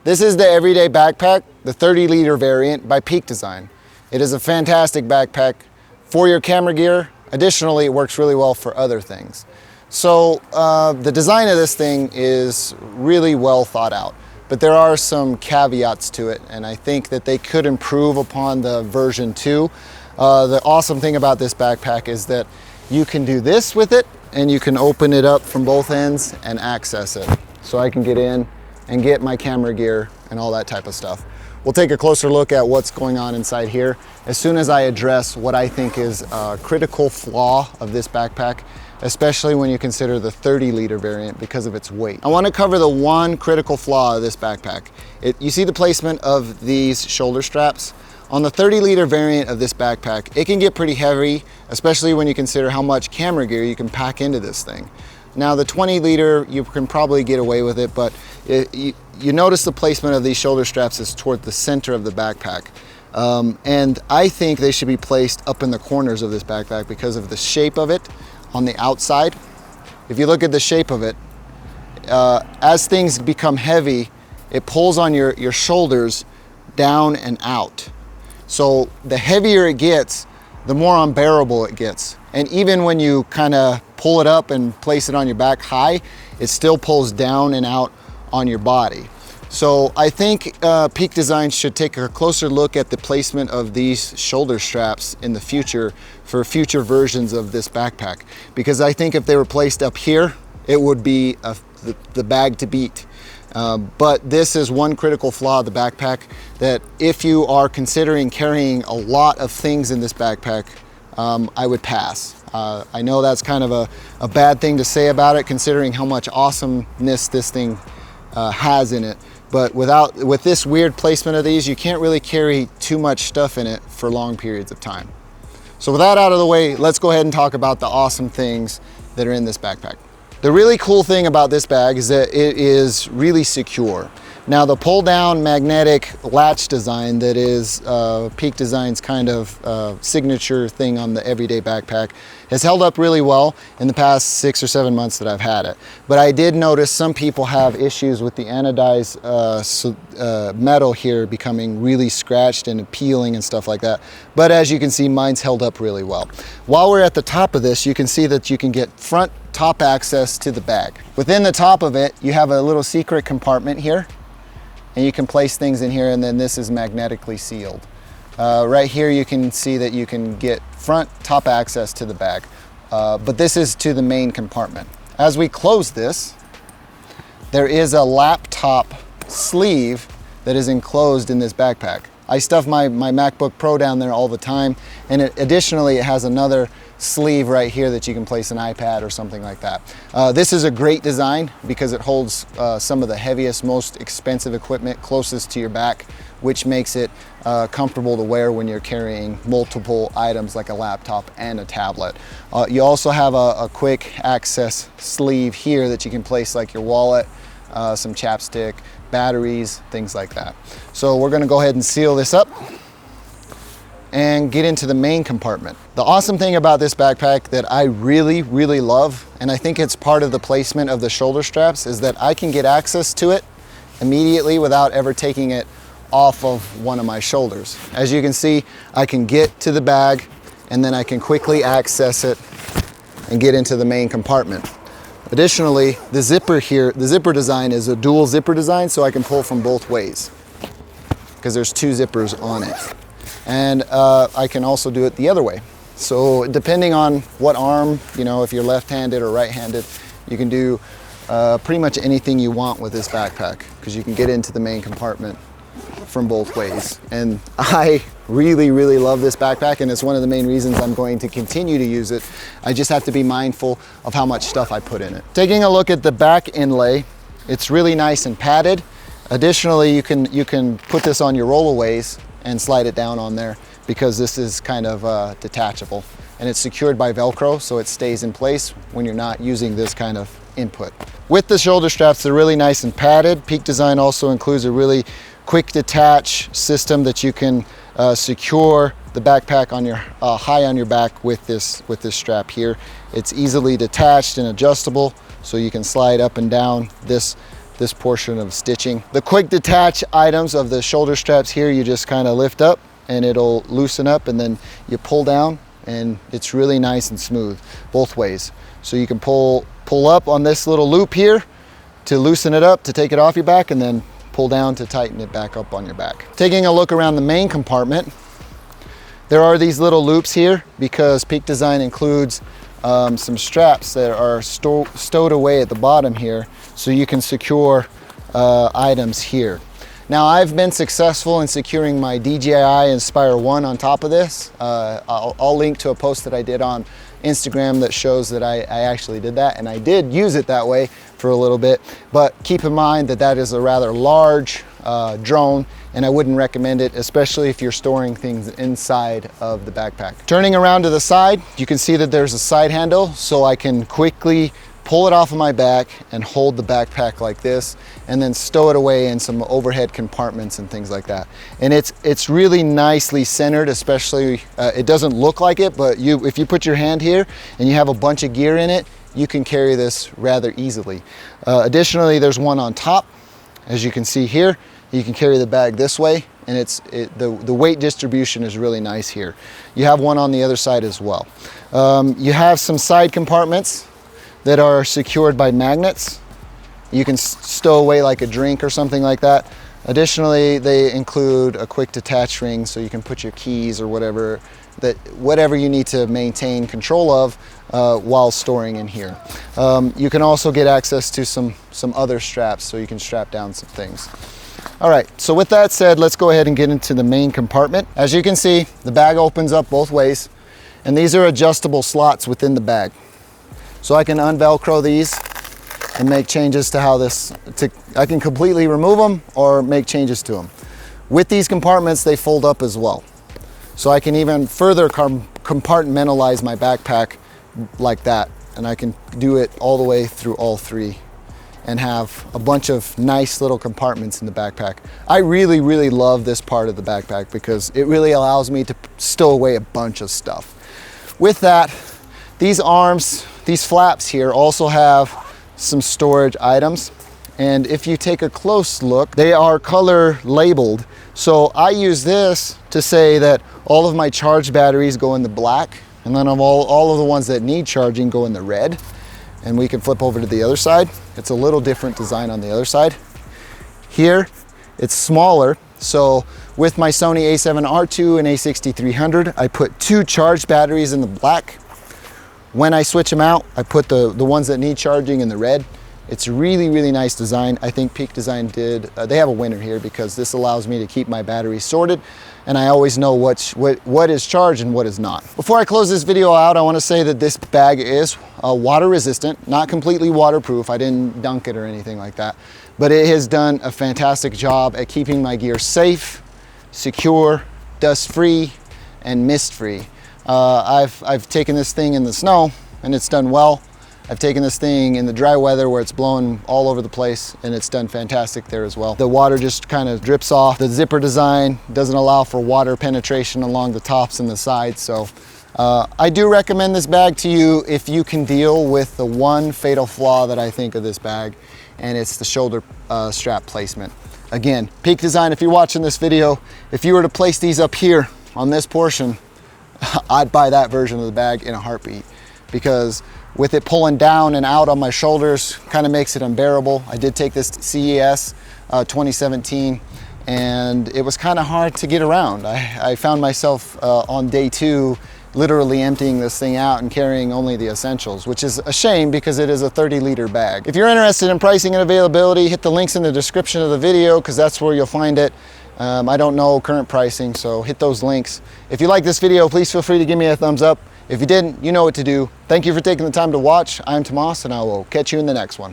This is the everyday backpack, the 30-liter variant by Peak Design. It is a fantastic backpack for your camera gear. Additionally, it works really well for other things. So the design of this thing is really well thought out, but there are some caveats to it, and I think that they could improve upon the version 2. The awesome thing about this backpack is that you can do this with it, and you can open it up from both ends and access it. So I can get in and get my camera gear and all that type of stuff. We'll take a closer look at what's going on inside here as soon as I address what I think is a critical flaw of this backpack, especially when you consider the 30-liter variant because of its weight. I want to cover the one critical flaw of this backpack. You see the placement of these shoulder straps? On the 30-liter variant of this backpack, it can get pretty heavy, especially when you consider how much camera gear you can pack into this thing. Now the 20-liter, you can probably get away with it, but you notice the placement of these shoulder straps is toward the center of the backpack. And I think they should be placed up in the corners of this backpack because of the shape of it on the outside. If you look at the shape of it, as things become heavy, it pulls on your shoulders down and out. So the heavier it gets, the more unbearable it gets. And even when you kind of pull it up and place it on your back high, it still pulls down and out on your body. So I think Peak Design should take a closer look at the placement of these shoulder straps in the future for future versions of this backpack. Because I think if they were placed up here, it would be the bag to beat. But this is one critical flaw of the backpack, that if you are considering carrying a lot of things in this backpack, I would pass. I know that's kind of a bad thing to say about it, considering how much awesomeness this thing has in it. But with this weird placement of these, you can't really carry too much stuff in it for long periods of time. So with that out of the way, let's go ahead and talk about the awesome things that are in this backpack. The really cool thing about this bag is that it is really secure. Now the pull down magnetic latch design that is Peak Design's kind of signature thing on the everyday backpack has held up really well in the past 6 or 7 months that I've had it. But I did notice some people have issues with the anodized metal here becoming really scratched and peeling and stuff like that. But as you can see, mine's held up really well. While we're at the top of this, you can see that you can get front top access to the bag. Within the top of it, you have a little secret compartment here, and you can place things in here, and then this is magnetically sealed. Right here you can see that you can get front top access to the bag, but this is to the main compartment. As we close this, there is a laptop sleeve that is enclosed in this backpack. I stuff my MacBook Pro down there all the time, and additionally it has another sleeve right here that you can place an iPad or something like that. This is a great design because it holds some of the heaviest, most expensive equipment closest to your back, which makes it comfortable to wear when you're carrying multiple items like a laptop and a tablet. You also have a quick access sleeve here that you can place like your wallet, some chapstick, batteries, things like that. So we're going to go ahead and seal this up and get into the main compartment. The awesome thing about this backpack that I really, really love, and I think it's part of the placement of the shoulder straps, is that I can get access to it immediately without ever taking it off of one of my shoulders. As you can see, I can get to the bag and then I can quickly access it and get into the main compartment. Additionally, the zipper here, the zipper design is a dual zipper design, so I can pull from both ways because there's 2 zippers on it. And I can also do it the other way. So depending on what arm, you know, if you're left-handed or right-handed, you can do pretty much anything you want with this backpack because you can get into the main compartment from both ways. And I really, really love this backpack, and it's one of the main reasons I'm going to continue to use it. I just have to be mindful of how much stuff I put in it. Taking a look at the back inlay, it's really nice and padded. Additionally, you can put this on your rollaways and slide it down on there because this is kind of detachable, and it's secured by Velcro, so it stays in place when you're not using this kind of input. With the shoulder straps, they're really nice and padded. Peak Design also includes a really quick detach system that you can secure the backpack on your high on your back with this strap here. It's easily detached and adjustable, so you can slide up and down this this portion of stitching. The quick detach items of the shoulder straps here, you just kind of lift up and it'll loosen up, and then you pull down and it's really nice and smooth both ways. So you can pull up on this little loop here to loosen it up, to take it off your back, and then pull down to tighten it back up on your back. Taking a look around the main compartment, there are these little loops here because Peak Design includes some straps that are stowed away at the bottom here, so you can secure items here. Now, I've been successful in securing my DJI Inspire 1 on top of this. I'll link to a post that I did on Instagram that shows that I actually did that, and I did use it that way for a little bit, but keep in mind that that is a rather large drone, and I wouldn't recommend it, especially if you're storing things inside of the backpack. Turning around to the side, you can see that there's a side handle, so I can quickly pull it off of my back and hold the backpack like this, and then stow it away in some overhead compartments and things like that. And it's really nicely centered, especially, it doesn't look like it, but if you put your hand here and you have a bunch of gear in it, you can carry this rather easily. Additionally, there's one on top. As you can see here, you can carry the bag this way, and the weight distribution is really nice here. You have one on the other side as well. You have some side compartments that are secured by magnets. You can stow away like a drink or something like that. Additionally, they include a quick detach ring, so you can put your keys or whatever you need to maintain control of while storing in here. You can also get access to some other straps, so you can strap down some things. All right, so with that said, let's go ahead and get into the main compartment. As you can see, the bag opens up both ways, and these are adjustable slots within the bag. So I can unvelcro these and make changes to how I can completely remove them or make changes to them. With these compartments, they fold up as well. So I can even further compartmentalize my backpack like that. And I can do it all the way through all three and have a bunch of nice little compartments in the backpack. I really, really love this part of the backpack because it really allows me to stow away a bunch of stuff. With that, these arms, these flaps here also have some storage items. And if you take a close look, they are color labeled. So I use this to say that all of my charged batteries go in the black, and then all of the ones that need charging go in the red. And we can flip over to the other side. It's a little different design on the other side. Here, it's smaller. So with my Sony a7R II and a6300, I put 2 charged batteries in the black. When I switch them out, I put the ones that need charging in the red. It's really, really nice design. I think Peak Design they have a winner here because this allows me to keep my batteries sorted, and I always know what is charged and what is not. Before I close this video out, I want to say that this bag is water resistant, not completely waterproof. I didn't dunk it or anything like that, but it has done a fantastic job at keeping my gear safe, secure, dust-free, and mist-free. I've taken this thing in the snow and it's done well. I've taken this thing in the dry weather where it's blowing all over the place, and it's done fantastic there as well. The water just kind of drips off. The zipper design doesn't allow for water penetration along the tops and the sides, so I do recommend this bag to you if you can deal with the one fatal flaw that I think of this bag, and it's the shoulder strap placement. Again, Peak Design, if you're watching this video, if you were to place these up here on this portion, I'd buy that version of the bag in a heartbeat, because with it pulling down and out on my shoulders kind of makes it unbearable. I did take this to CES 2017, and it was kind of hard to get around. I found myself on day 2 literally emptying this thing out and carrying only the essentials, which is a shame because it is a 30-liter bag. If you're interested in pricing and availability, hit the links in the description of the video because that's where you'll find it. I don't know current pricing, so hit those links. If you like this video, please feel free to give me a thumbs up. If you didn't, you know what to do. Thank you for taking the time to watch. I'm Tomas, and I will catch you in the next one.